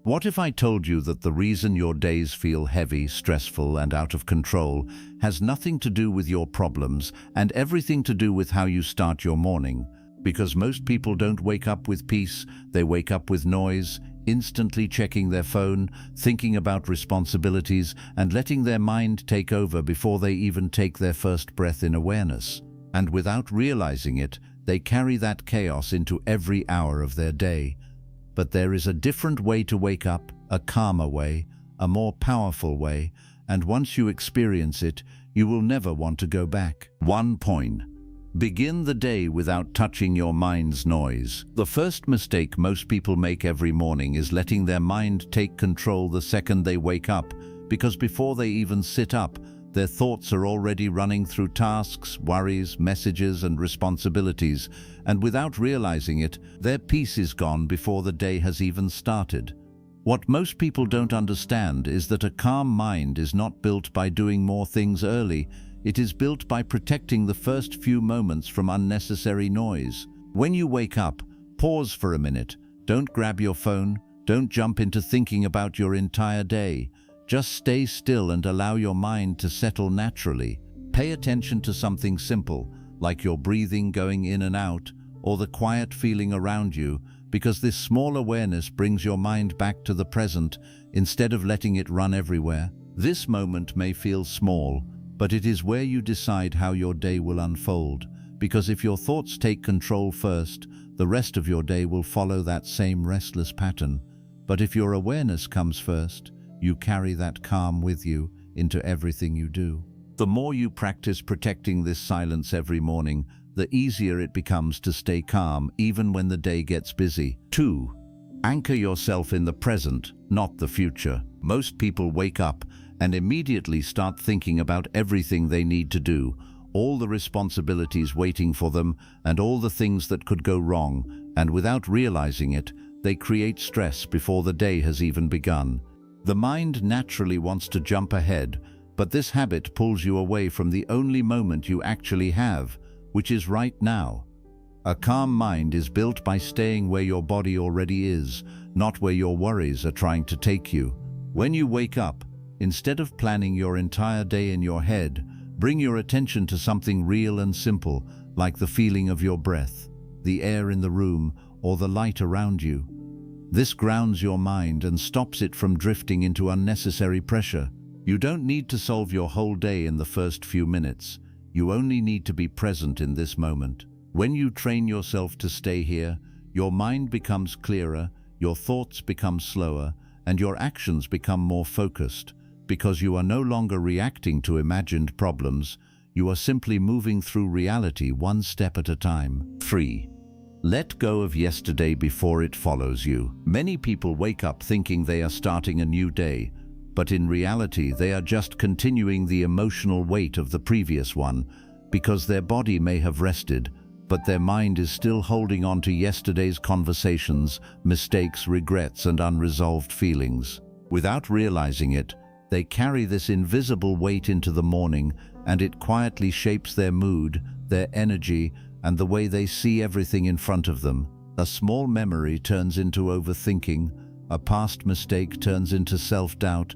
What if I told you that the reason your days feel heavy, stressful, and out of control has nothing to do with your problems and everything to do with how you start your morning? Because most people don't wake up with peace, they wake up with noise, instantly checking their phone, thinking about responsibilities, and letting their mind take over before they even take their first breath in awareness. And without realizing it, they carry that chaos into every hour of their day. But there is a different way to wake up, a calmer way, a more powerful way, and once you experience it, you will never want to go back. 1 point. Begin the day without touching your mind's noise. The first mistake most people make every morning is letting their mind take control the second they wake up, because before they even sit up, their thoughts are already running through tasks, worries, messages, and responsibilities, and without realizing it, their peace is gone before the day has even started. What most people don't understand is that a calm mind is not built by doing more things early. It is built by protecting the first few moments from unnecessary noise. When you wake up, pause for a minute. Don't grab your phone. Don't jump into thinking about your entire day. Just stay still and allow your mind to settle naturally. Pay attention to something simple, like your breathing going in and out, or the quiet feeling around you, because this small awareness brings your mind back to the present instead of letting it run everywhere. This moment may feel small, but it is where you decide how your day will unfold, because if your thoughts take control first, the rest of your day will follow that same restless pattern. But if your awareness comes first, you carry that calm with you into everything you do. The more you practice protecting this silence every morning, the easier it becomes to stay calm even when the day gets busy. 2. Anchor yourself in the present, not the future. Most people wake up and immediately start thinking about everything they need to do, all the responsibilities waiting for them, and all the things that could go wrong, and without realizing it, they create stress before the day has even begun. The mind naturally wants to jump ahead, but this habit pulls you away from the only moment you actually have, which is right now. A calm mind is built by staying where your body already is, not where your worries are trying to take you. When you wake up, instead of planning your entire day in your head, bring your attention to something real and simple, like the feeling of your breath, the air in the room, or the light around you. This grounds your mind and stops it from drifting into unnecessary pressure. You don't need to solve your whole day in the first few minutes. You only need to be present in this moment. When you train yourself to stay here, your mind becomes clearer, your thoughts become slower, and your actions become more focused, because you are no longer reacting to imagined problems. You are simply moving through reality one step at a time. 3. Let go of yesterday before it follows you. Many people wake up thinking they are starting a new day, but in reality they are just continuing the emotional weight of the previous one, because their body may have rested, but their mind is still holding on to yesterday's conversations, mistakes, regrets, and unresolved feelings. Without realizing it, they carry this invisible weight into the morning, and it quietly shapes their mood, their energy, and the way they see everything in front of them. A small memory turns into overthinking, a past mistake turns into self-doubt,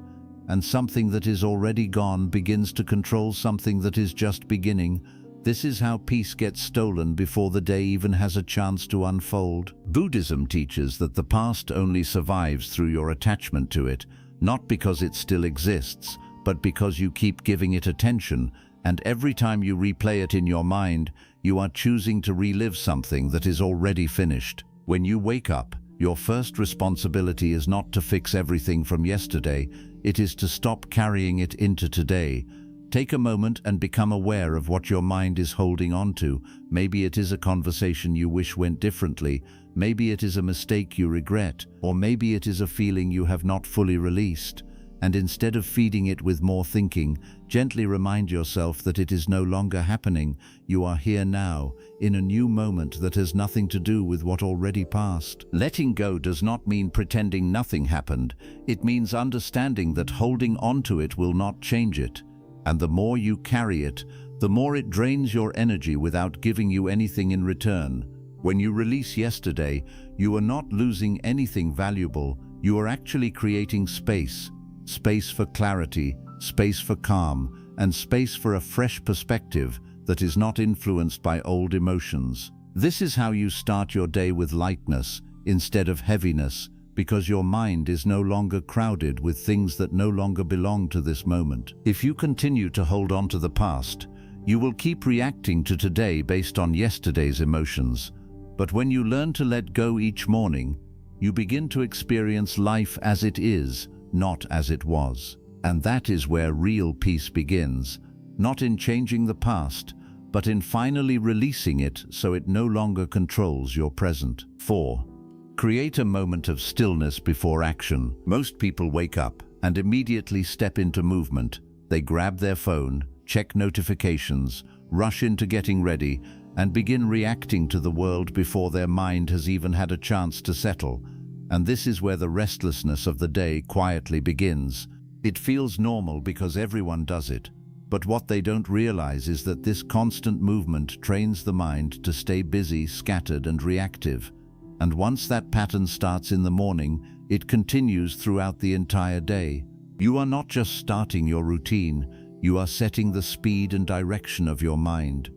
and something that is already gone begins to control something that is just beginning. This is how peace gets stolen before the day even has a chance to unfold. Buddhism teaches that the past only survives through your attachment to it, not because it still exists, but because you keep giving it attention, and every time you replay it in your mind, you are choosing to relive something that is already finished. When you wake up, your first responsibility is not to fix everything from yesterday, it is to stop carrying it into today. Take a moment and become aware of what your mind is holding on to. Maybe it is a conversation you wish went differently, maybe it is a mistake you regret, or maybe it is a feeling you have not fully released. And instead of feeding it with more thinking, gently remind yourself that it is no longer happening. You are here now, in a new moment that has nothing to do with what already passed. Letting go does not mean pretending nothing happened. It means understanding that holding on to it will not change it. And the more you carry it, the more it drains your energy without giving you anything in return. When you release yesterday, you are not losing anything valuable. you are actually creating space. Space for clarity, space for calm, and space for a fresh perspective that is not influenced by old emotions. This is how you start your day, with lightness instead of heaviness, because your mind is no longer crowded with things that no longer belong to this moment. If you continue to hold on to the past, you will keep reacting to today based on yesterday's emotions. But when you learn to let go each morning, you begin to experience life as it is, not as it was. And that is where real peace begins, not in changing the past, but in finally releasing it so it no longer controls your present. 4. Create a moment of stillness before action. Most people wake up and immediately step into movement. They grab their phone, check notifications, rush into getting ready, and begin reacting to the world before their mind has even had a chance to settle. And this is where the restlessness of the day quietly begins. It feels normal because everyone does it. But what they don't realize is that this constant movement trains the mind to stay busy, scattered, and reactive. And once that pattern starts in the morning, it continues throughout the entire day. You are not just starting your routine, you are setting the speed and direction of your mind.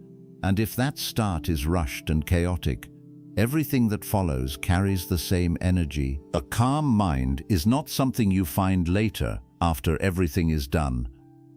And if that start is rushed and chaotic, everything that follows carries the same energy. A calm mind is not something you find later, after everything is done.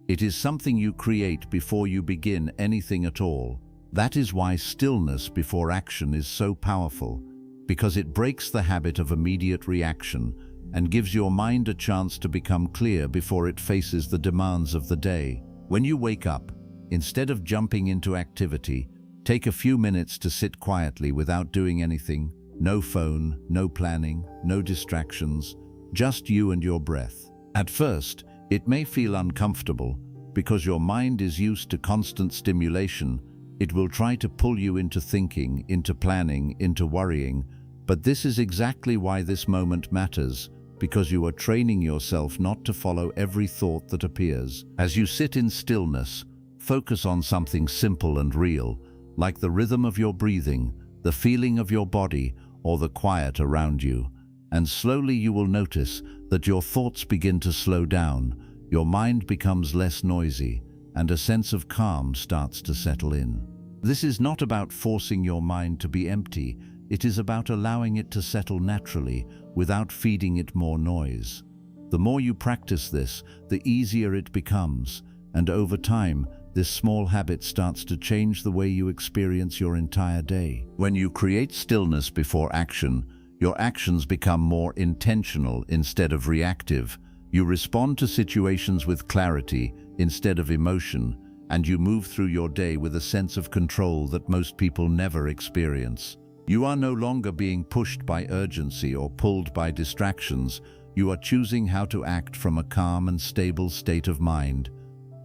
It is something you create before you begin anything at all. That is why stillness before action is so powerful, because it breaks the habit of immediate reaction and gives your mind a chance to become clear before it faces the demands of the day. When you wake up, instead of jumping into activity, take a few minutes to sit quietly without doing anything. No phone, no planning, no distractions, just you and your breath. At first, it may feel uncomfortable because your mind is used to constant stimulation. It will try to pull you into thinking, into planning, into worrying. But this is exactly why this moment matters, because you are training yourself not to follow every thought that appears. As you sit in stillness, focus on something simple and real, like the rhythm of your breathing, the feeling of your body, or the quiet around you. And slowly you will notice that your thoughts begin to slow down, your mind becomes less noisy, and a sense of calm starts to settle in. This is not about forcing your mind to be empty, it is about allowing it to settle naturally without feeding it more noise. The more you practice this, the easier it becomes, and over time, this small habit starts to change the way you experience your entire day. When you create stillness before action, your actions become more intentional instead of reactive. You respond to situations with clarity instead of emotion, and you move through your day with a sense of control that most people never experience. You are no longer being pushed by urgency or pulled by distractions. You are choosing how to act from a calm and stable state of mind.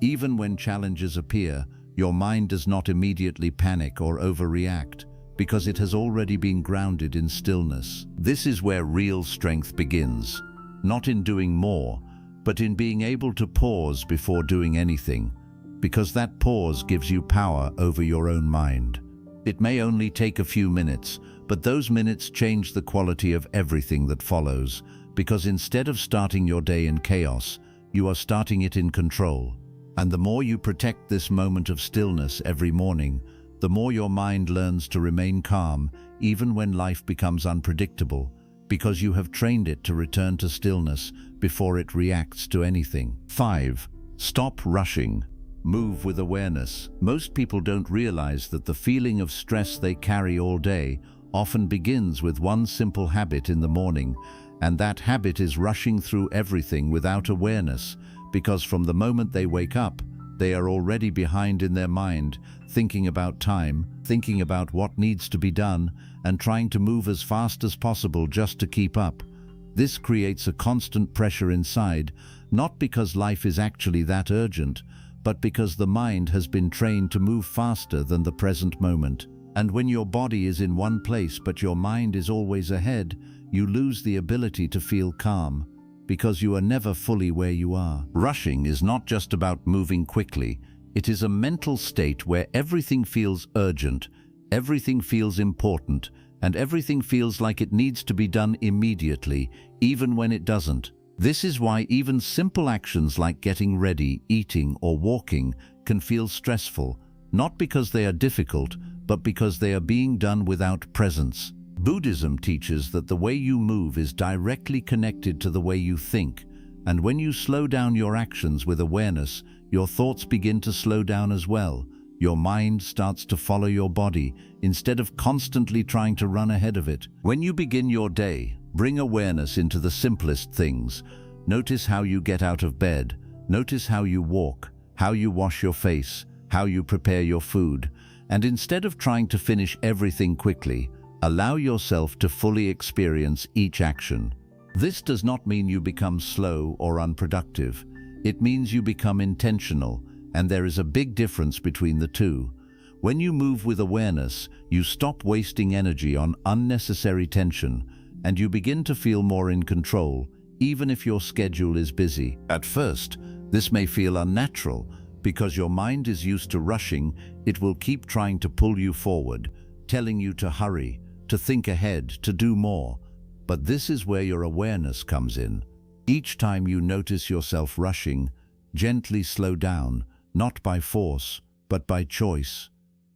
Even when challenges appear, your mind does not immediately panic or overreact, because it has already been grounded in stillness. This is where real strength begins, not in doing more, but in being able to pause before doing anything, because that pause gives you power over your own mind. It may only take a few minutes, but those minutes change the quality of everything that follows, because instead of starting your day in chaos, you are starting it in control. And the more you protect this moment of stillness every morning, the more your mind learns to remain calm even when life becomes unpredictable, because you have trained it to return to stillness before it reacts to anything. 5. Stop rushing. Move with awareness. Most people don't realize that the feeling of stress they carry all day often begins with one simple habit in the morning, and that habit is rushing through everything without awareness, because from the moment they wake up, they are already behind in their mind, thinking about time, thinking about what needs to be done, and trying to move as fast as possible just to keep up. This creates a constant pressure inside, not because life is actually that urgent, but because the mind has been trained to move faster than the present moment. And when your body is in one place but your mind is always ahead, you lose the ability to feel calm, because you are never fully where you are. Rushing is not just about moving quickly. It is a mental state where everything feels urgent, everything feels important, and everything feels like it needs to be done immediately, even when it doesn't. This is why even simple actions like getting ready, eating, or walking can feel stressful, not because they are difficult, but because they are being done without presence. Buddhism teaches that the way you move is directly connected to the way you think, and when you slow down your actions with awareness, your thoughts begin to slow down as well. Your mind starts to follow your body instead of constantly trying to run ahead of it. When you begin your day, bring awareness into the simplest things. Notice how you get out of bed. Notice how you walk, how you wash your face, how you prepare your food. And instead of trying to finish everything quickly, allow yourself to fully experience each action. This does not mean you become slow or unproductive. It means you become intentional, and there is a big difference between the two. When you move with awareness, you stop wasting energy on unnecessary tension, and you begin to feel more in control, even if your schedule is busy. At first, this may feel unnatural. Because your mind is used to rushing, it will keep trying to pull you forward, telling you to hurry, to think ahead, to do more. But this is where your awareness comes in. Each time you notice yourself rushing, gently slow down, not by force, but by choice,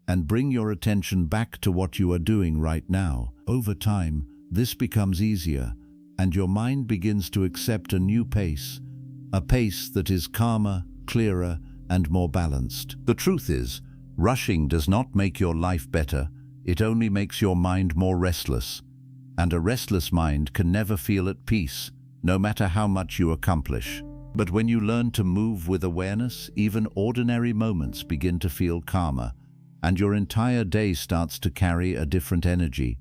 and bring your attention back to what you are doing right now. Over time, this becomes easier, and your mind begins to accept a new pace, a pace that is calmer, clearer, and more balanced. The truth is, rushing does not make your life better, it only makes your mind more restless. And a restless mind can never feel at peace, no matter how much you accomplish. But when you learn to move with awareness, even ordinary moments begin to feel calmer, and your entire day starts to carry a different energy.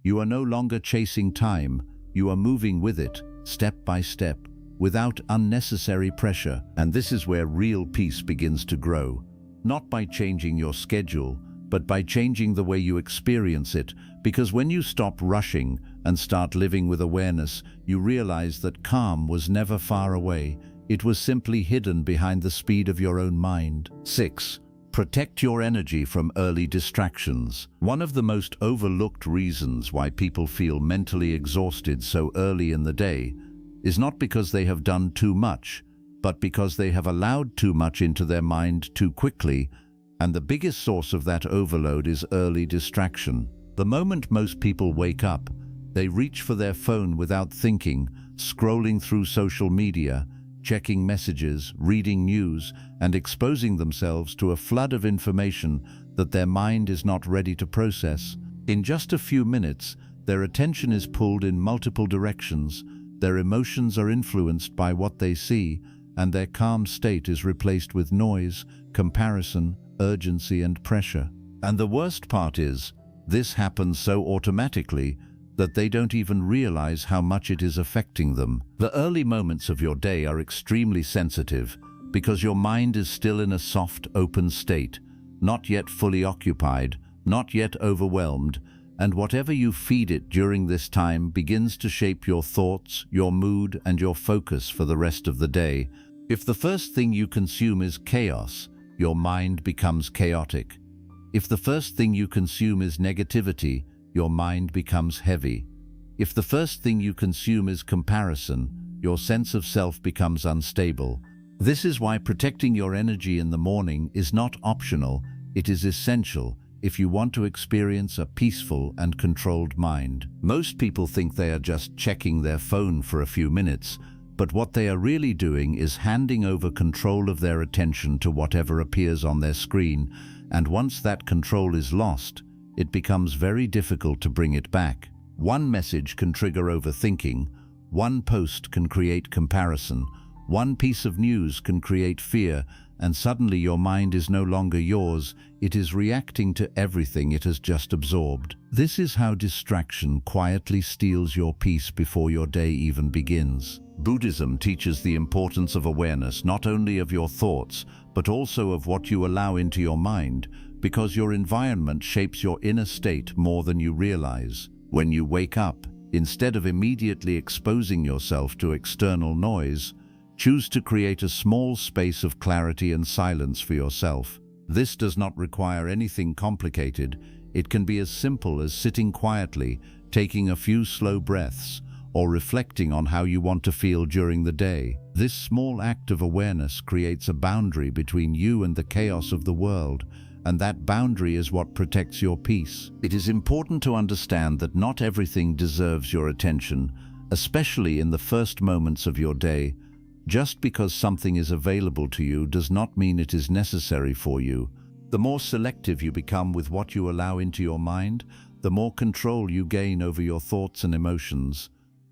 You are no longer chasing time, you are moving with it, step by step, without unnecessary pressure. And this is where real peace begins to grow, not by changing your schedule, but by changing the way you experience it. Because when you stop rushing and start living with awareness, you realize that calm was never far away. It was simply hidden behind the speed of your own mind. 6. Protect your energy from early distractions. One of the most overlooked reasons why people feel mentally exhausted so early in the day is not because they have done too much, but because they have allowed too much into their mind too quickly, and the biggest source of that overload is early distraction. The moment most people wake up, they reach for their phone without thinking, scrolling through social media, checking messages, reading news, and exposing themselves to a flood of information that their mind is not ready to process. In just a few minutes, their attention is pulled in multiple directions. Their emotions are influenced by what they see, and their calm state is replaced with noise, comparison, urgency, and pressure. And the worst part is, this happens so automatically that they don't even realize how much it is affecting them. The early moments of your day are extremely sensitive because your mind is still in a soft, open state, not yet fully occupied, not yet overwhelmed, and whatever you feed it during this time begins to shape your thoughts, your mood, and your focus for the rest of the day. If the first thing you consume is chaos, your mind becomes chaotic. If the first thing you consume is negativity, your mind becomes heavy. If the first thing you consume is comparison, your sense of self becomes unstable. This is why protecting your energy in the morning is not optional, it is essential if you want to experience a peaceful and controlled mind. Most people think they are just checking their phone for a few minutes, but what they are really doing is handing over control of their attention to whatever appears on their screen, and once that control is lost, it becomes very difficult to bring it back. One message can trigger overthinking, one post can create comparison, one piece of news can create fear, and suddenly your mind is no longer yours, it is reacting to everything it has just absorbed. This is how distraction quietly steals your peace before your day even begins. Buddhism teaches the importance of awareness not only of your thoughts, but also of what you allow into your mind, because your environment shapes your inner state more than you realize. When you wake up, instead of immediately exposing yourself to external noise, choose to create a small space of clarity and silence for yourself. This does not require anything complicated. It can be as simple as sitting quietly, taking a few slow breaths, or reflecting on how you want to feel during the day. This small act of awareness creates a boundary between you and the chaos of the world, and that boundary is what protects your peace. It is important to understand that not everything deserves your attention, especially in the first moments of your day. Just because something is available to you does not mean it is necessary for you. The more selective you become with what you allow into your mind, the more control you gain over your thoughts and emotions.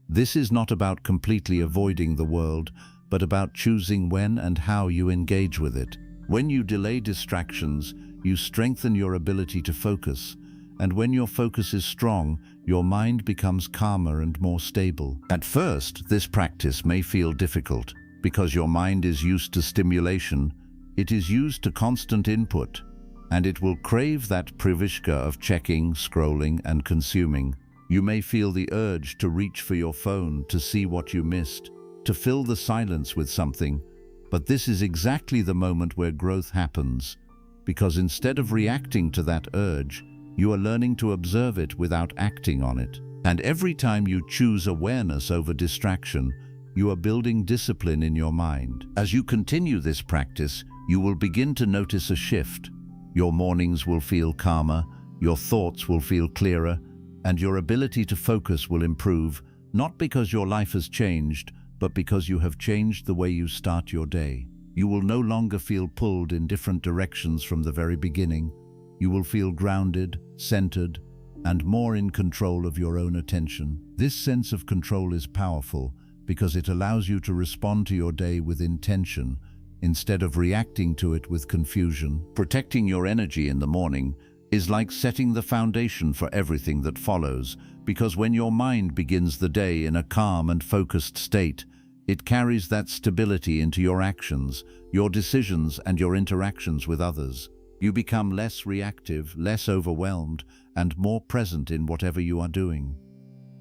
This is not about completely avoiding the world, but about choosing when and how you engage with it. When you delay distractions, you strengthen your ability to focus, and when your focus is strong, your mind becomes calmer and more stable. At first, this practice may feel difficult, because your mind is used to stimulation. It is used to constant input, and it will crave that privishka of checking, scrolling, and consuming. You may feel the urge to reach for your phone, to see what you missed, to fill the silence with something. But this is exactly the moment where growth happens, because instead of reacting to that urge, you are learning to observe it without acting on it. And every time you choose awareness over distraction, you are building discipline in your mind. As you continue this practice, you will begin to notice a shift. Your mornings will feel calmer, your thoughts will feel clearer, and your ability to focus will improve, not because your life has changed, but because you have changed the way you start your day. You will no longer feel pulled in different directions from the very beginning. You will feel grounded, centered, and more in control of your own attention. This sense of control is powerful because it allows you to respond to your day with intention instead of reacting to it with confusion. Protecting your energy in the morning is like setting the foundation for everything that follows, because when your mind begins the day in a calm and focused state, it carries that stability into your actions, your decisions, and your interactions with others. You become less reactive, less overwhelmed, and more present in whatever you are doing.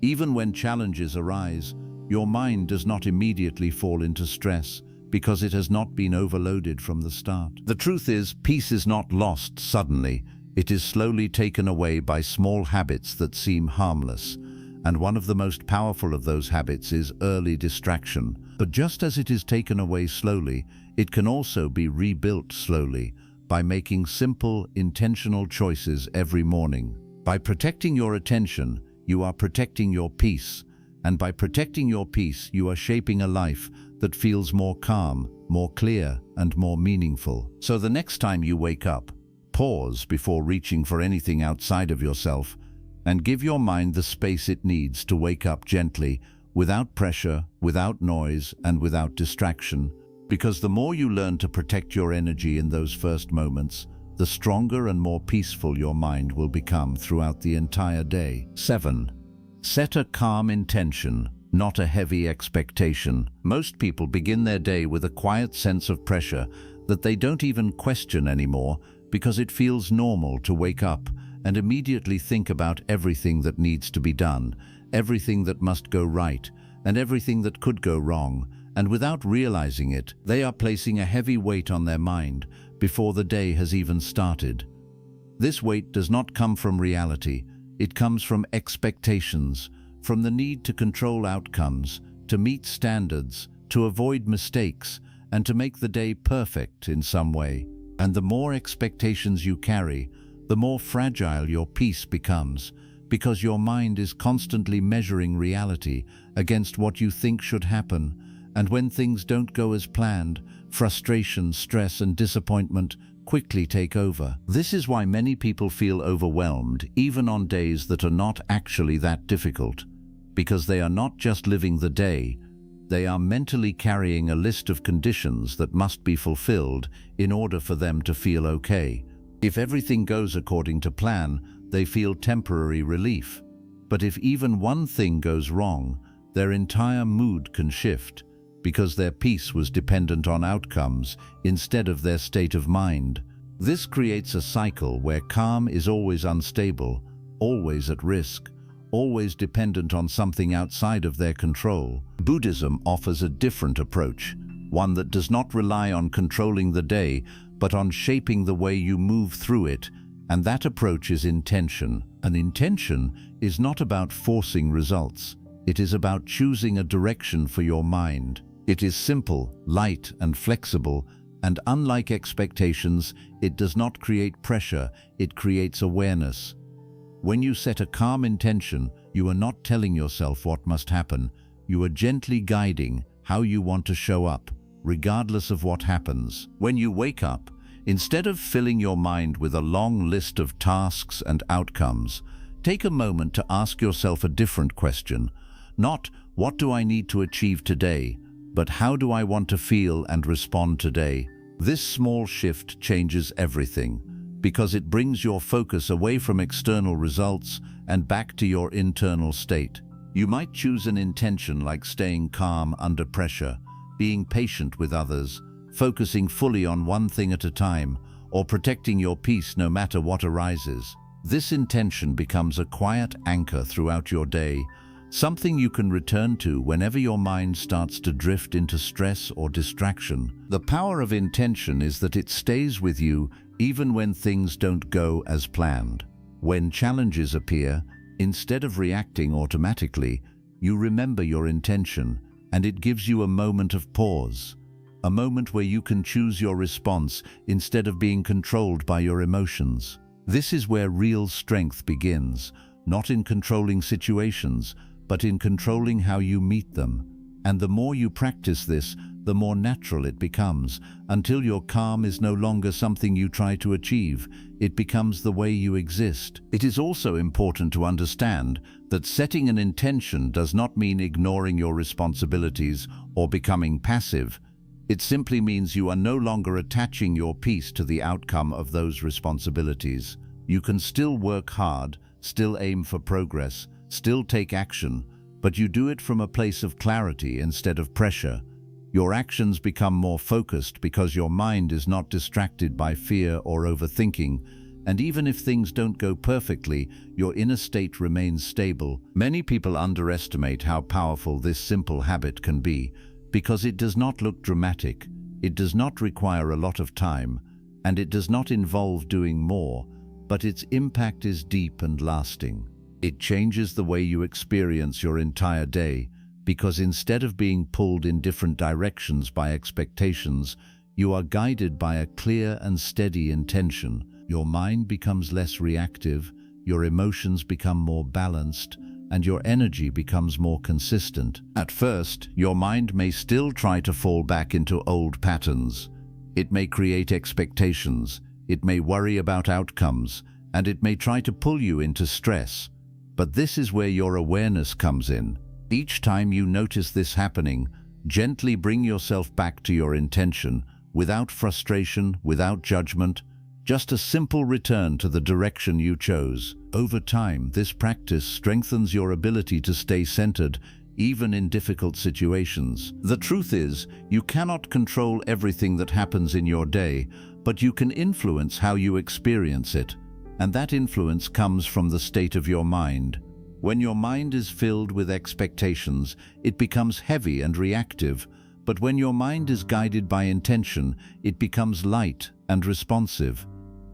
Even when challenges arise, your mind does not immediately fall into stress, because it has not been overloaded from the start. The truth is, peace is not lost suddenly. It is slowly taken away by small habits that seem harmless, and one of the most powerful of those habits is early distraction. But just as it is taken away slowly, it can also be rebuilt slowly by making simple, intentional choices every morning. By protecting your attention, you are protecting your peace, and by protecting your peace, you are shaping a life that feels more calm, more clear, and more meaningful. So the next time you wake up, pause before reaching for anything outside of yourself, and give your mind the space it needs to wake up gently, without pressure, without noise, and without distraction. Because the more you learn to protect your energy in those first moments, the stronger and more peaceful your mind will become throughout the entire day. 7. Set a calm intention, not a heavy expectation. Most people begin their day with a quiet sense of pressure that they don't even question anymore, because it feels normal to wake up and immediately think about everything that needs to be done, everything that must go right, and everything that could go wrong. And without realizing it, they are placing a heavy weight on their mind before the day has even started. This weight does not come from reality. It comes from expectations, from the need to control outcomes, to meet standards, to avoid mistakes, and to make the day perfect in some way. And the more expectations you carry, the more fragile your peace becomes, because your mind is constantly measuring reality against what you think should happen. And when things don't go as planned, frustration, stress, and disappointment quickly take over. This is why many people feel overwhelmed, even on days that are not actually that difficult, because they are not just living the day, they are mentally carrying a list of conditions that must be fulfilled in order for them to feel okay. If everything goes according to plan, they feel temporary relief. But if even one thing goes wrong, their entire mood can shift, because their peace was dependent on outcomes instead of their state of mind. This creates a cycle where calm is always unstable, always at risk, always dependent on something outside of their control. Buddhism offers a different approach, one that does not rely on controlling the day, but on shaping the way you move through it And that approach is intention. An intention is not about forcing results. It is about choosing a direction for your mind. It is simple, light, and flexible, and unlike expectations, it does not create pressure, it creates awareness. When you set a calm intention, you are not telling yourself what must happen. You are gently guiding how you want to show up, regardless of what happens. When you wake up, instead of filling your mind with a long list of tasks and outcomes, take a moment to ask yourself a different question. Not, what do I need to achieve today, but how do I want to feel and respond today? This small shift changes everything, because it brings your focus away from external results and back to your internal state. You might choose an intention like staying calm under pressure, being patient with others, focusing fully on one thing at a time, or protecting your peace no matter what arises. This intention becomes a quiet anchor throughout your day, something you can return to whenever your mind starts to drift into stress or distraction. The power of intention is that it stays with you even when things don't go as planned. When challenges appear, instead of reacting automatically, you remember your intention, and it gives you a moment of pause. A moment where you can choose your response instead of being controlled by your emotions. This is where real strength begins, not in controlling situations, but in controlling how you meet them. And the more you practice this, the more natural it becomes, until your calm is no longer something you try to achieve. It becomes the way you exist. It is also important to understand that setting an intention does not mean ignoring your responsibilities or becoming passive. It simply means you are no longer attaching your peace to the outcome of those responsibilities. You can still work hard, still aim for progress, still take action, but you do it from a place of clarity instead of pressure. Your actions become more focused because your mind is not distracted by fear or overthinking, and even if things don't go perfectly, your inner state remains stable. Many people underestimate how powerful this simple habit can be, because it does not look dramatic, it does not require a lot of time, and it does not involve doing more, but its impact is deep and lasting. It changes the way you experience your entire day, because instead of being pulled in different directions by expectations, you are guided by a clear and steady intention. Your mind becomes less reactive, your emotions become more balanced, and your energy becomes more consistent. At first, your mind may still try to fall back into old patterns. It may create expectations, it may worry about outcomes, and it may try to pull you into stress. But this is where your awareness comes in. Each time you notice this happening, gently bring yourself back to your intention, without frustration, without judgment, just a simple return to the direction you chose. Over time, this practice strengthens your ability to stay centered, even in difficult situations. The truth is, you cannot control everything that happens in your day, but you can influence how you experience it. And that influence comes from the state of your mind. When your mind is filled with expectations, it becomes heavy and reactive, but when your mind is guided by intention, it becomes light and responsive.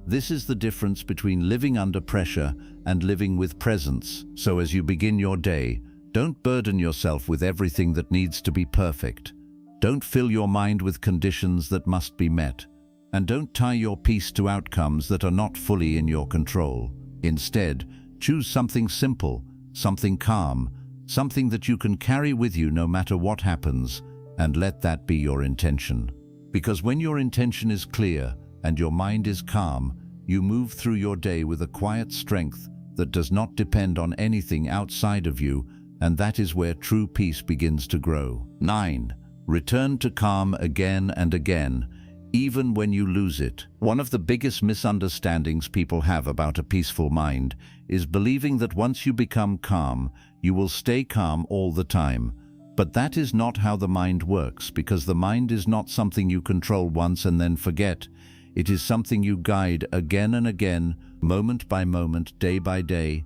This is the difference between living under pressure and living with presence. So as you begin your day, don't burden yourself with everything that needs to be perfect. Don't fill your mind with conditions that must be met. And don't tie your peace to outcomes that are not fully in your control. Instead, choose something simple, something calm, something that you can carry with you no matter what happens, and let that be your intention. Because when your intention is clear and your mind is calm, you move through your day with a quiet strength that does not depend on anything outside of you, and that is where true peace begins to grow. 9. Return to calm again and again, even when you lose it. One of the biggest misunderstandings people have about a peaceful mind is believing that once you become calm, you will stay calm all the time. But that is not how the mind works, because the mind is not something you control once and then forget. It is something you guide again and again, moment by moment, day by day.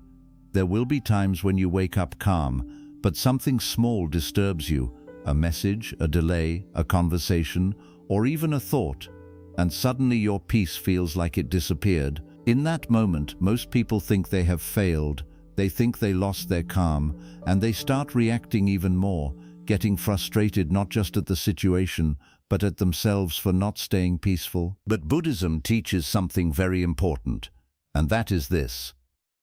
There will be times when you wake up calm, but something small disturbs you, a message, a delay, a conversation, or even a thought, and suddenly your peace feels like it disappeared. In that moment, most people think they have failed, they think they lost their calm, and they start reacting even more, getting frustrated not just at the situation, but at themselves for not staying peaceful. But Buddhism teaches something very important, and that is this.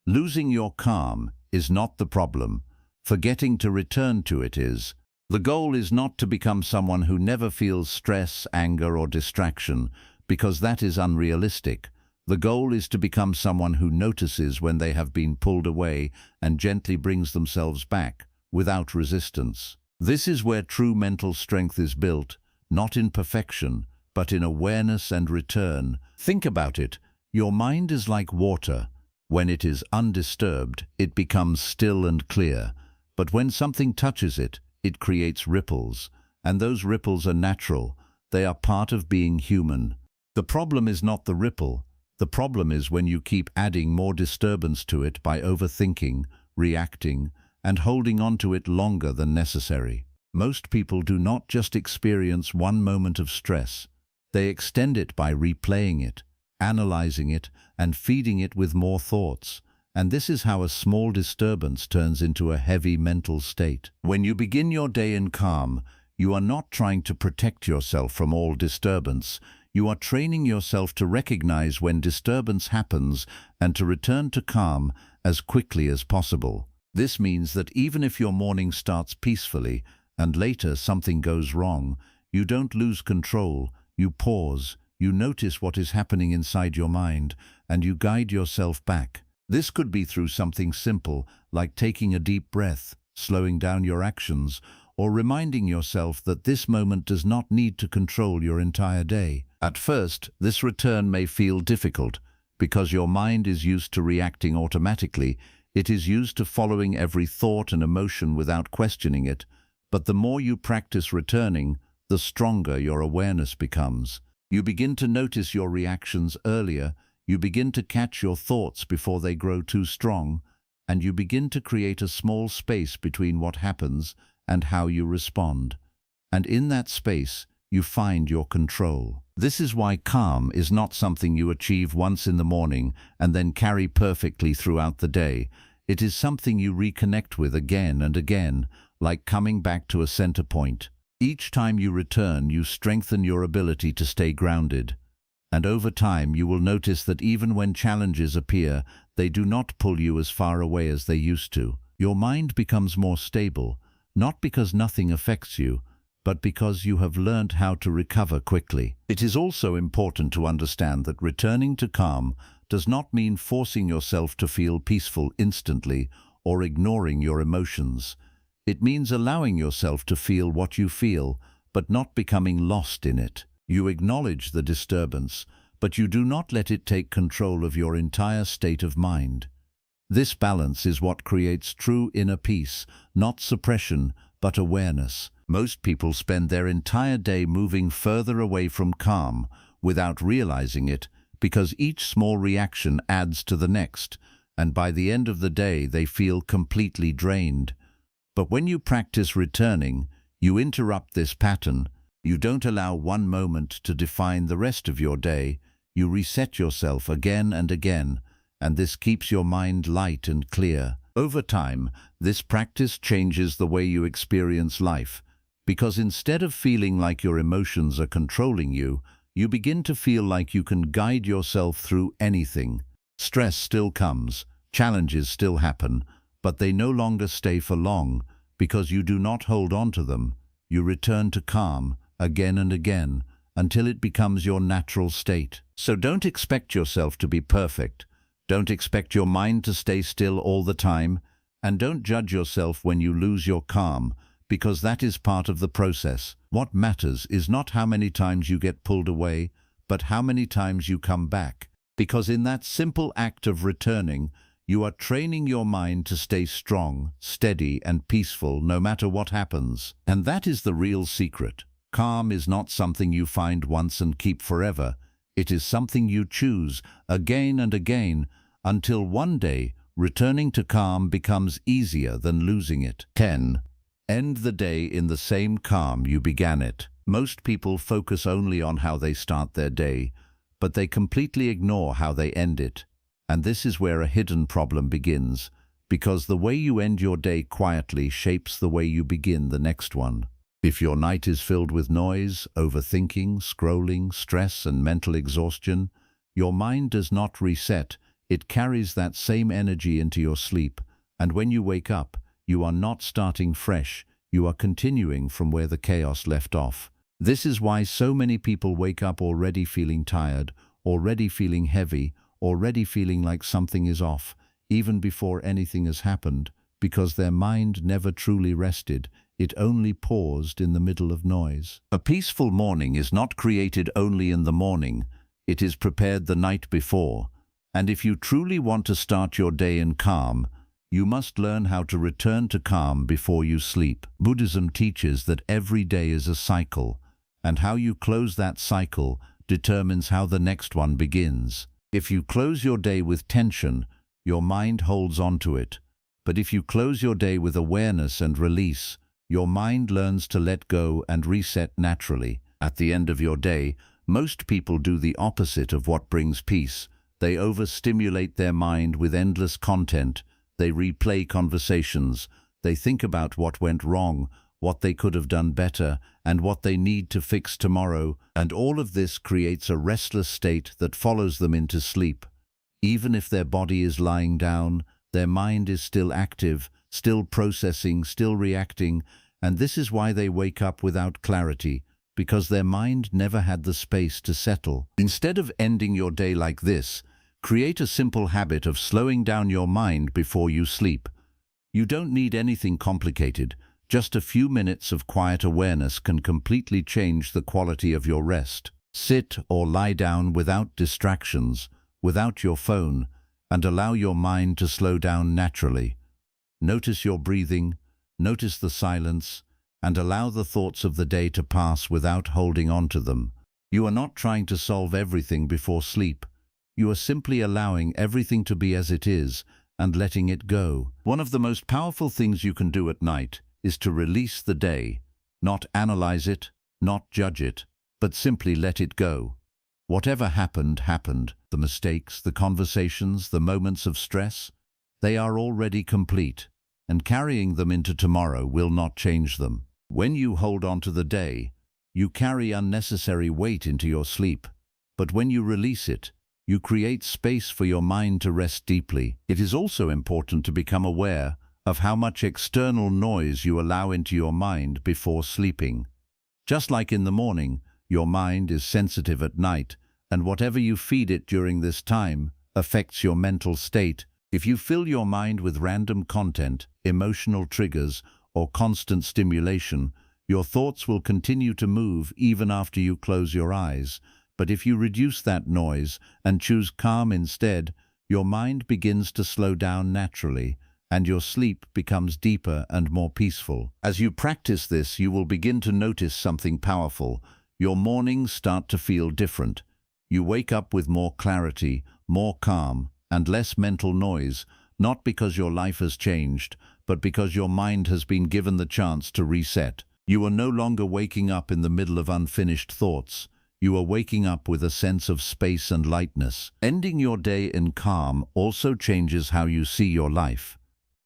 Losing your calm is not the problem. Forgetting to return to it is. The goal is not to become someone who never feels stress, anger, or distraction, because that is unrealistic. The goal is to become someone who notices when they have been pulled away and gently brings themselves back, without resistance. This is where true mental strength is built, not in perfection, but in awareness and return. Think about it. Your mind is like water. When it is undisturbed, it becomes still and clear. But when something touches it, it creates ripples. And those ripples are natural. They are part of being human. The problem is not the ripple. The problem is when you keep adding more disturbance to it by overthinking, reacting, and holding on to it longer than necessary. Most people do not just experience one moment of stress. They extend it by replaying it, analyzing it, and feeding it with more thoughts. And this is how a small disturbance turns into a heavy mental state. When you begin your day in calm, you are not trying to protect yourself from all disturbance. You are training yourself to recognize when disturbance happens and to return to calm as quickly as possible. This means that even if your morning starts peacefully and later something goes wrong, you don't lose control. You pause, you notice what is happening inside your mind, and you guide yourself back. This could be through something simple, like taking a deep breath, slowing down your actions, or reminding yourself that this moment does not need to control your entire day. At first, this return may feel difficult, because your mind is used to reacting automatically. It is used to following every thought and emotion without questioning it. But the more you practice returning, the stronger your awareness becomes. You begin to notice your reactions earlier, you begin to catch your thoughts before they grow too strong, and you begin to create a small space between what happens and how you respond. And in that space, you find your control. This is why calm is not something you achieve once in the morning and then carry perfectly throughout the day. It is something you reconnect with again and again, like coming back to a center point. Each time you return, you strengthen your ability to stay grounded. And over time, you will notice that even when challenges appear, they do not pull you as far away as they used to. Your mind becomes more stable, not because nothing affects you, but because you have learned how to recover quickly. It is also important to understand that returning to calm does not mean forcing yourself to feel peaceful instantly or ignoring your emotions. It means allowing yourself to feel what you feel, but not becoming lost in it. You acknowledge the disturbance, but you do not let it take control of your entire state of mind. This balance is what creates true inner peace, not suppression, but awareness. Most people spend their entire day moving further away from calm without realizing it, because each small reaction adds to the next, and by the end of the day they feel completely drained. But when you practice returning, you interrupt this pattern. You don't allow one moment to define the rest of your day. You reset yourself again and again, and this keeps your mind light and clear. Over time, this practice changes the way you experience life, because instead of feeling like your emotions are controlling you, you begin to feel like you can guide yourself through anything. Stress still comes, challenges still happen, but they no longer stay for long, because you do not hold on to them. You return to calm again and again, until it becomes your natural state. So don't expect yourself to be perfect. Don't expect your mind to stay still all the time, and don't judge yourself when you lose your calm, because that is part of the process. What matters is not how many times you get pulled away, but how many times you come back. Because in that simple act of returning, you are training your mind to stay strong, steady, and peaceful no matter what happens. And that is the real secret. Calm is not something you find once and keep forever. It is something you choose again and again, until one day returning to calm becomes easier than losing it. 10. End the day in the same calm you began it. Most people focus only on how they start their day, but they completely ignore how they end it. And this is where a hidden problem begins, because the way you end your day quietly shapes the way you begin the next one. If your night is filled with noise, overthinking, scrolling, stress, and mental exhaustion, your mind does not reset. It carries that same energy into your sleep, and when you wake up, you are not starting fresh, you are continuing from where the chaos left off. This is why so many people wake up already feeling tired, already feeling heavy, already feeling like something is off, even before anything has happened, because their mind never truly rested. It only paused in the middle of noise. A peaceful morning is not created only in the morning, it is prepared the night before. And if you truly want to start your day in calm, you must learn how to return to calm before you sleep. Buddhism teaches that every day is a cycle, and how you close that cycle determines how the next one begins. If you close your day with tension, your mind holds on to it. But if you close your day with awareness and release, your mind learns to let go and reset naturally. At the end of your day, most people do the opposite of what brings peace. They overstimulate their mind with endless content. They replay conversations. They think about what went wrong, what they could have done better, and what they need to fix tomorrow. And all of this creates a restless state that follows them into sleep. Even if their body is lying down, their mind is still active, still processing, still reacting, and this is why they wake up without clarity, because their mind never had the space to settle. Instead of ending your day like this, create a simple habit of slowing down your mind before you sleep. You don't need anything complicated. Just a few minutes of quiet awareness can completely change the quality of your rest. Sit or lie down without distractions, without your phone, and allow your mind to slow down naturally. Notice your breathing, notice the silence, and allow the thoughts of the day to pass without holding on to them. You are not trying to solve everything before sleep. You are simply allowing everything to be as it is and letting it go. One of the most powerful things you can do at night is to release the day, not analyze it, not judge it, but simply let it go. Whatever happened, happened. The mistakes, the conversations, the moments of stress, they are already complete, and carrying them into tomorrow will not change them. When you hold on to the day, you carry unnecessary weight into your sleep. But when you release it, you create space for your mind to rest deeply. It is also important to become aware of how much external noise you allow into your mind before sleeping. Just like in the morning, your mind is sensitive at night, and whatever you feed it during this time affects your mental state. If you fill your mind with random content, emotional triggers, or constant stimulation, your thoughts will continue to move even after you close your eyes. But if you reduce that noise and choose calm instead, your mind begins to slow down naturally, and your sleep becomes deeper and more peaceful. As you practice this, you will begin to notice something powerful. Your mornings start to feel different. You wake up with more clarity, more calm, and less mental noise, not because your life has changed, but because your mind has been given the chance to reset. You are no longer waking up in the middle of unfinished thoughts. You are waking up with a sense of space and lightness. Ending your day in calm also changes how you see your life,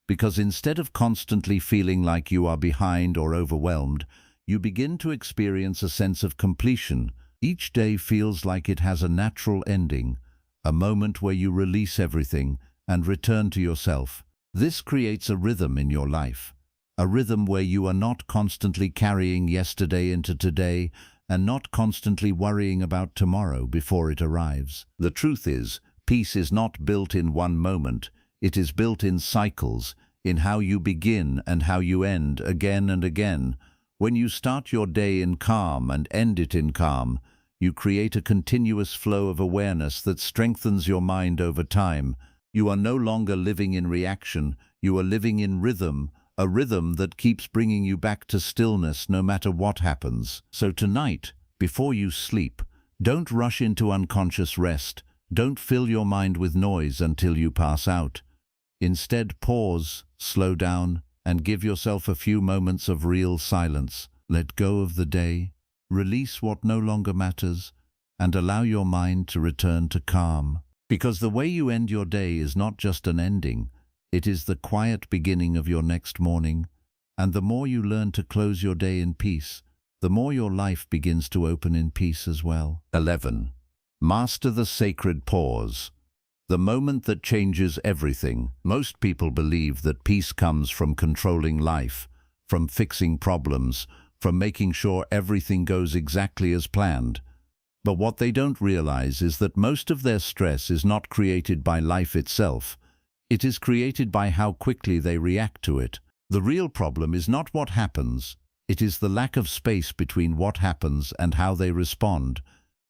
because instead of constantly feeling like you are behind or overwhelmed, you begin to experience a sense of completion. Each day feels like it has a natural ending, a moment where you release everything and return to yourself. This creates a rhythm in your life, a rhythm where you are not constantly carrying yesterday into today and not constantly worrying about tomorrow before it arrives. The truth is, peace is not built in one moment. It is built in cycles, in how you begin and how you end again and again. When you start your day in calm and end it in calm, you create a continuous flow of awareness that strengthens your mind over time. You are no longer living in reaction, you are living in rhythm, a rhythm that keeps bringing you back to stillness no matter what happens. So tonight, before you sleep, don't rush into unconscious rest. Don't fill your mind with noise until you pass out. Instead, pause, slow down, and give yourself a few moments of real silence. Let go of the day, release what no longer matters, and allow your mind to return to calm. Because the way you end your day is not just an ending, it is the quiet beginning of your next morning, and the more you learn to close your day in peace, the more your life begins to open in peace as well. 11. Master the sacred pause. The moment that changes everything. Most people believe that peace comes from controlling life, from fixing problems, from making sure everything goes exactly as planned. But what they don't realize is that most of their stress is not created by life itself. It is created by how quickly they react to it. The real problem is not what happens, it is the lack of space between what happens and how they respond.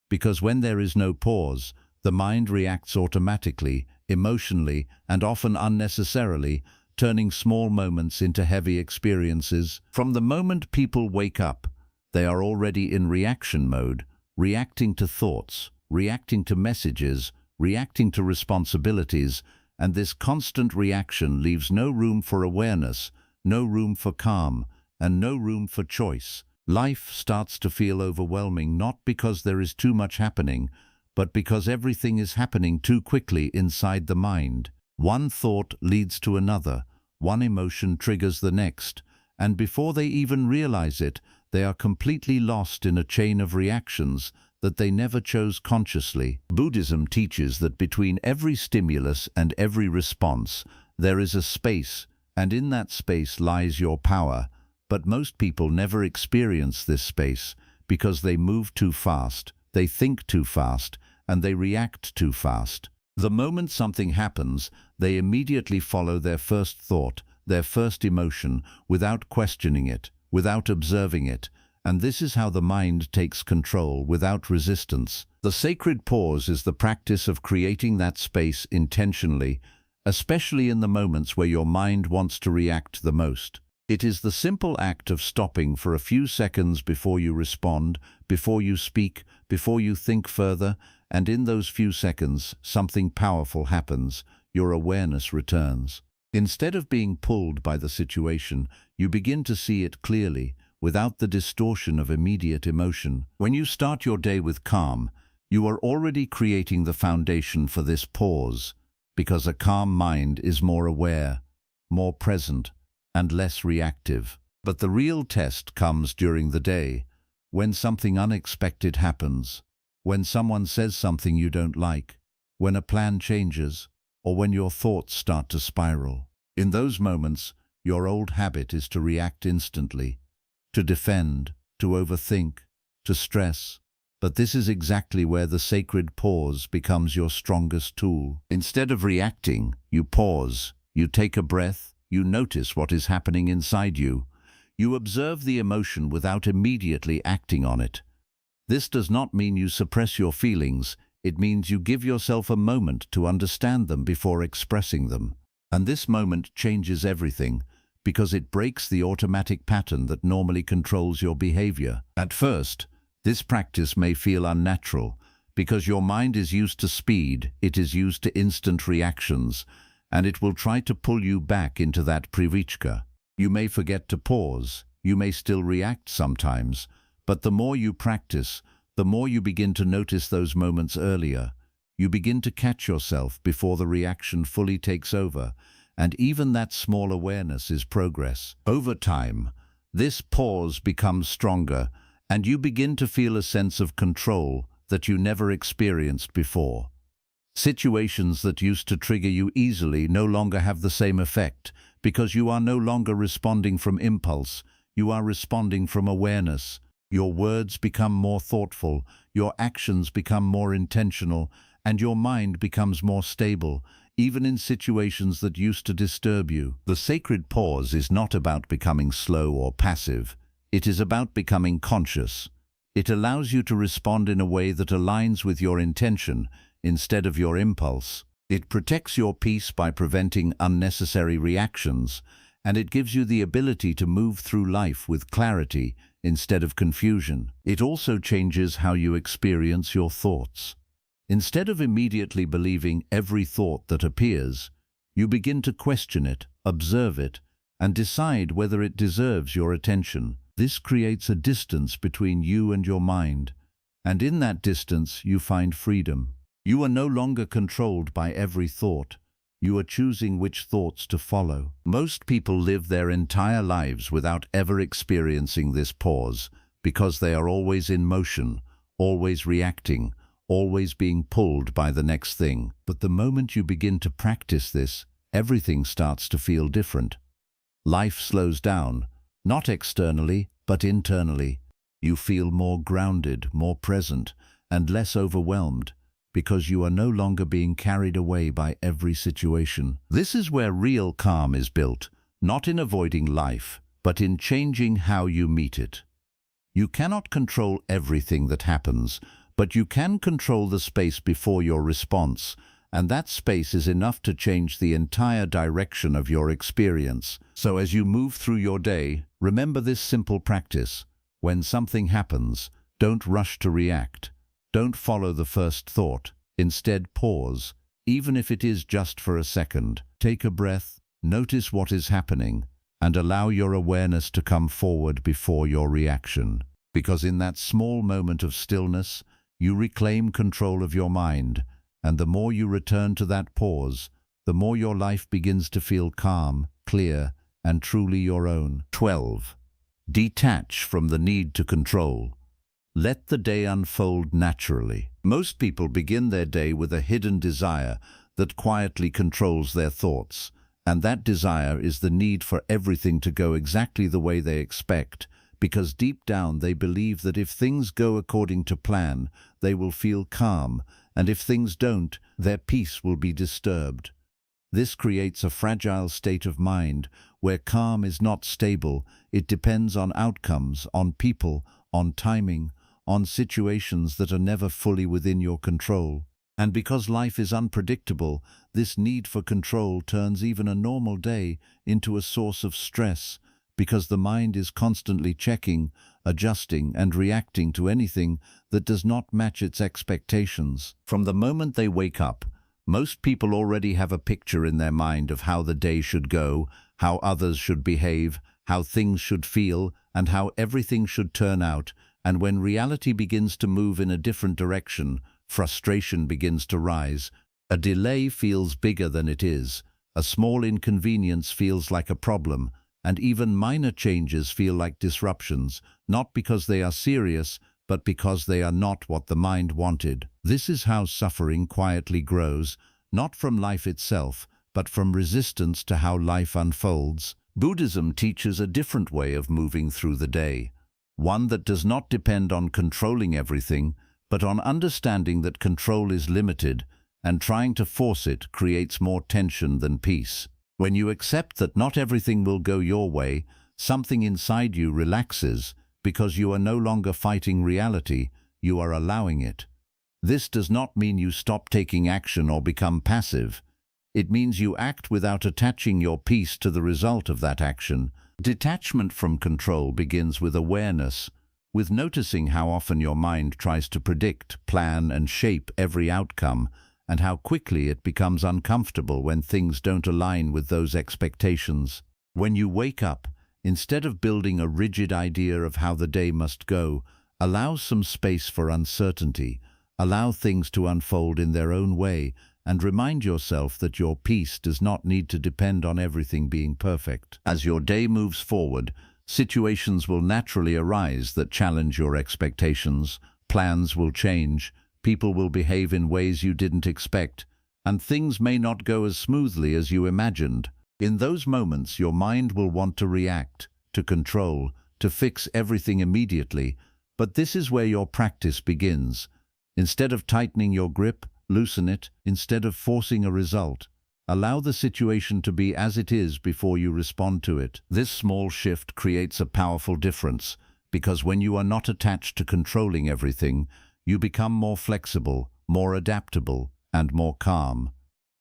Because when there is no pause, the mind reacts automatically, emotionally, and often unnecessarily, turning small moments into heavy experiences. From the moment people wake up, they are already in reaction mode, reacting to thoughts, reacting to messages, reacting to responsibilities, and this constant reaction leaves no room for awareness, no room for calm, and no room for choice. Life starts to feel overwhelming not because there is too much happening, but because everything is happening too quickly inside the mind. One thought leads to another, one emotion triggers the next, and before they even realize it, they are completely lost in a chain of reactions that they never chose consciously. Buddhism teaches that between every stimulus and every response, there is a space, and in that space lies your power. But most people never experience this space because they move too fast, they think too fast, and they react too fast. The moment something happens, they immediately follow their first thought, their first emotion, without questioning it, without observing it, and this is how the mind takes control without resistance. The sacred pause is the practice of creating that space intentionally, especially in the moments where your mind wants to react the most. It is the simple act of stopping for a few seconds before you respond, before you speak, before you think further, and in those few seconds, something powerful happens. Your awareness returns. Instead of being pulled by the situation, you begin to see it clearly, without the distortion of immediate emotion. When you start your day with calm, you are already creating the foundation for this pause, because a calm mind is more aware, more present, and less reactive. But the real test comes during the day, when something unexpected happens, when someone says something you don't like, when a plan changes, or when your thoughts start to spiral. In those moments, your old habit is to react instantly, to defend, to overthink, to stress. But this is exactly where the sacred pause becomes your strongest tool. Instead of reacting, you pause, you take a breath, you notice what is happening inside you. You observe the emotion without immediately acting on it. This does not mean you suppress your feelings, it means you give yourself a moment to understand them before expressing them. And this moment changes everything, because it breaks the automatic pattern that normally controls your behavior. At first, this practice may feel unnatural, because your mind is used to speed, it is used to instant reactions, and it will try to pull you back into that privichka. You may forget to pause, you may still react sometimes, but the more you practice, the more you begin to notice those moments earlier. You begin to catch yourself before the reaction fully takes over, and even that small awareness is progress. Over time, this pause becomes stronger, and you begin to feel a sense of control that you never experienced before. Situations that used to trigger you easily no longer have the same effect, because you are no longer responding from impulse, you are responding from awareness. Your words become more thoughtful, your actions become more intentional, and your mind becomes more stable, even in situations that used to disturb you. The sacred pause is not about becoming slow or passive. It is about becoming conscious. It allows you to respond in a way that aligns with your intention instead of your impulse. It protects your peace by preventing unnecessary reactions, and it gives you the ability to move through life with clarity instead of confusion. It also changes how you experience your thoughts. Instead of immediately believing every thought that appears, you begin to question it, observe it, and decide whether it deserves your attention. This creates a distance between you and your mind, and in that distance you find freedom. You are no longer controlled by every thought. You are choosing which thoughts to follow. Most people live their entire lives without ever experiencing this pause because they are always in motion, always reacting, always being pulled by the next thing. But the moment you begin to practice this, everything starts to feel different. Life slows down, not externally, but internally. You feel more grounded, more present, and less overwhelmed, because you are no longer being carried away by every situation. This is where real calm is built, not in avoiding life, but in changing how you meet it. You cannot control everything that happens, but you can control the space before your response, and that space is enough to change the entire direction of your experience. So as you move through your day, remember this simple practice. When something happens, don't rush to react. Don't follow the first thought. Instead, pause, even if it is just for a second. Take a breath, notice what is happening, and allow your awareness to come forward before your reaction. Because in that small moment of stillness, you reclaim control of your mind, and the more you return to that pause, the more your life begins to feel calm, clear, and truly your own. 12. Detach from the need to control. Let the day unfold naturally. Most people begin their day with a hidden desire that quietly controls their thoughts, and that desire is the need for everything to go exactly the way they expect, because deep down they believe that if things go according to plan, they will feel calm, and if things don't, their peace will be disturbed. This creates a fragile state of mind where calm is not stable. It depends on outcomes, on people, on timing, on situations that are never fully within your control. And because life is unpredictable, this need for control turns even a normal day into a source of stress, because the mind is constantly checking, adjusting, and reacting to anything that does not match its expectations. From the moment they wake up, most people already have a picture in their mind of how the day should go, how others should behave, how things should feel, and how everything should turn out. And when reality begins to move in a different direction, frustration begins to rise. A delay feels bigger than it is. A small inconvenience feels like a problem, and even minor changes feel like disruptions, not because they are serious, but because they are not what the mind wanted. This is how suffering quietly grows, not from life itself, but from resistance to how life unfolds. Buddhism teaches a different way of moving through the day. One that does not depend on controlling everything, but on understanding that control is limited, and trying to force it creates more tension than peace. When you accept that not everything will go your way, something inside you relaxes, because you are no longer fighting reality, you are allowing it. This does not mean you stop taking action or become passive. It means you act without attaching your peace to the result of that action. Detachment from control begins with awareness, with noticing how often your mind tries to predict, plan, and shape every outcome, and how quickly it becomes uncomfortable when things don't align with those expectations. When you wake up, instead of building a rigid idea of how the day must go, allow some space for uncertainty, allow things to unfold in their own way, and remind yourself that your peace does not need to depend on everything being perfect. As your day moves forward, situations will naturally arise that challenge your expectations, plans will change, people will behave in ways you didn't expect, and things may not go as smoothly as you imagined. In those moments, your mind will want to react, to control, to fix everything immediately, but this is where your practice begins. Instead of tightening your grip, loosen it. Instead of forcing a result, allow the situation to be as it is before you respond to it. This small shift creates a powerful difference, because when you are not attached to controlling everything, you become more flexible, more adaptable, and more calm.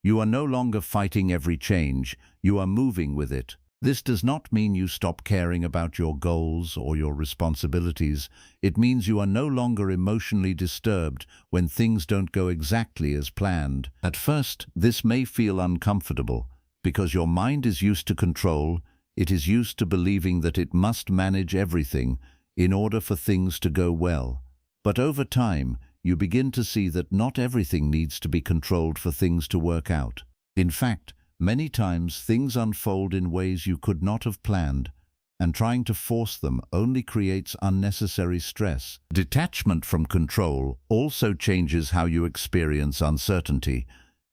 You are no longer fighting every change, you are moving with it. This does not mean you stop caring about your goals or your responsibilities. It means you are no longer emotionally disturbed when things don't go exactly as planned. At first, this may feel uncomfortable because your mind is used to control. It is used to believing that it must manage everything in order for things to go well. But over time, you begin to see that not everything needs to be controlled for things to work out. In fact, many times things unfold in ways you could not have planned, and trying to force them only creates unnecessary stress. Detachment from control also changes how you experience uncertainty.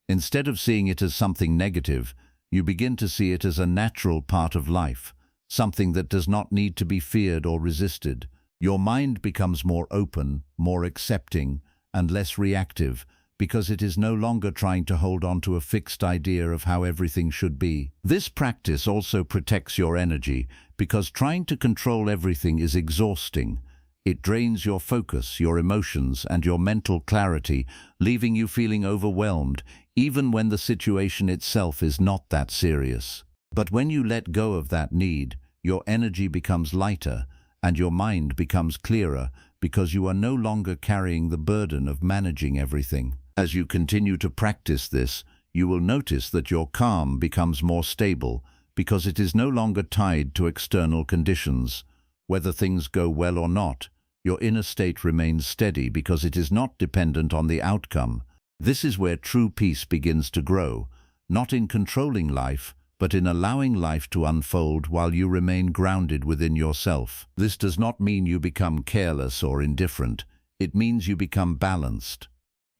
Instead of seeing it as something negative, you begin to see it as a natural part of life, something that does not need to be feared or resisted. Your mind becomes more open, more accepting, and less reactive, because it is no longer trying to hold on to a fixed idea of how everything should be. This practice also protects your energy, because trying to control everything is exhausting. It drains your focus, your emotions, and your mental clarity, leaving you feeling overwhelmed, even when the situation itself is not that serious. But when you let go of that need, your energy becomes lighter, and your mind becomes clearer, because you are no longer carrying the burden of managing everything. As you continue to practice this, you will notice that your calm becomes more stable, because it is no longer tied to external conditions. Whether things go well or not, your inner state remains steady because it is not dependent on the outcome. This is where true peace begins to grow, not in controlling life, but in allowing life to unfold while you remain grounded within yourself. This does not mean you become careless or indifferent. It means you become balanced.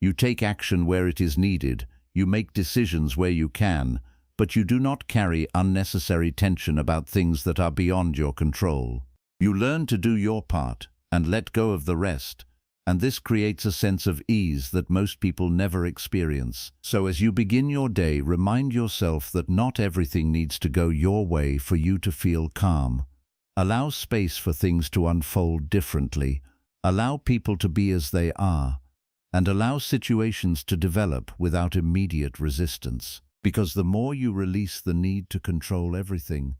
You take action where it is needed, you make decisions where you can, but you do not carry unnecessary tension about things that are beyond your control. You learn to do your part and let go of the rest, and this creates a sense of ease that most people never experience. So as you begin your day, remind yourself that not everything needs to go your way for you to feel calm. Allow space for things to unfold differently. Allow people to be as they are, and allow situations to develop without immediate resistance. Because the more you release the need to control everything,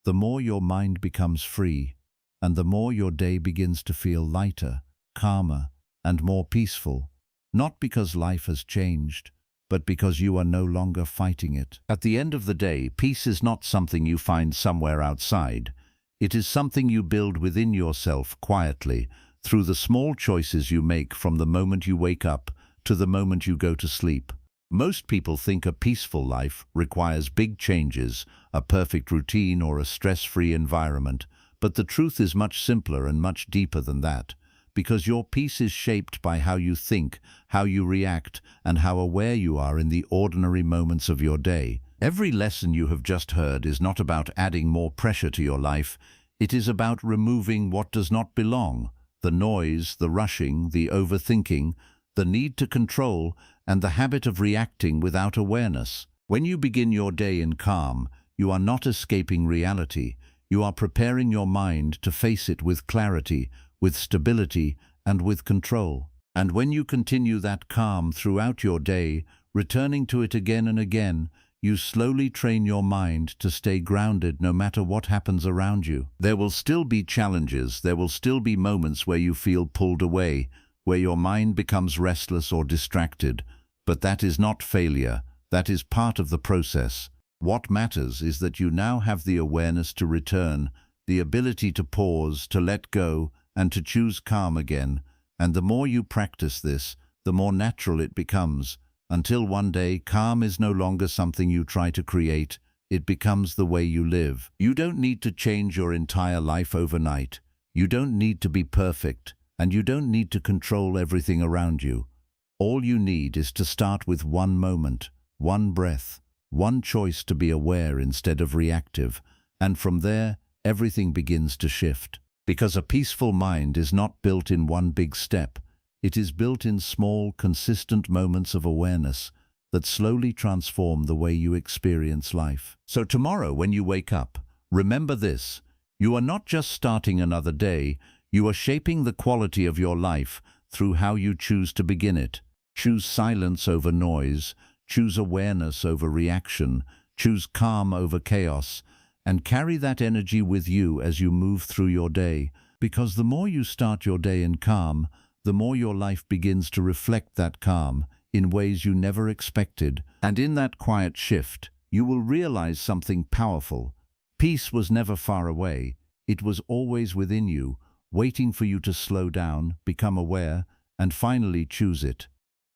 the more your mind becomes free, and the more your day begins to feel lighter, calmer, and more peaceful. Not because life has changed, but because you are no longer fighting it. At the end of the day, peace is not something you find somewhere outside. It is something you build within yourself quietly, through the small choices you make from the moment you wake up to the moment you go to sleep. Most people think a peaceful life requires big changes, a perfect routine, or a stress-free environment, but the truth is much simpler and much deeper than that, because your peace is shaped by how you think, how you react, and how aware you are in the ordinary moments of your day. Every lesson you have just heard is not about adding more pressure to your life. It is about removing what does not belong: the noise, the rushing, the overthinking, the need to control, and the habit of reacting without awareness. When you begin your day in calm, you are not escaping reality. You are preparing your mind to face it with clarity, with stability, and with control. And when you continue that calm throughout your day, returning to it again and again, you slowly train your mind to stay grounded no matter what happens around you. There will still be challenges, there will still be moments where you feel pulled away, where your mind becomes restless or distracted. But that is not failure, that is part of the process. What matters is that you now have the awareness to return, the ability to pause, to let go, and to choose calm again. And the more you practice this, the more natural it becomes, until one day calm is no longer something you try to create, it becomes the way you live. You don't need to change your entire life overnight. You don't need to be perfect, and you don't need to control everything around you. All you need is to start with one moment, one breath, one choice to be aware instead of reactive, and from there, everything begins to shift. Because a peaceful mind is not built in one big step. It is built in small, consistent moments of awareness that slowly transform the way you experience life. So tomorrow, when you wake up, remember this: you are not just starting another day, you are shaping the quality of your life through how you choose to begin it. Choose silence over noise, choose awareness over reaction, choose calm over chaos, and carry that energy with you as you move through your day. Because the more you start your day in calm, the more your life begins to reflect that calm in ways you never expected. And in that quiet shift, you will realize something powerful. Peace was never far away. It was always within you, waiting for you to slow down, become aware, and finally choose it.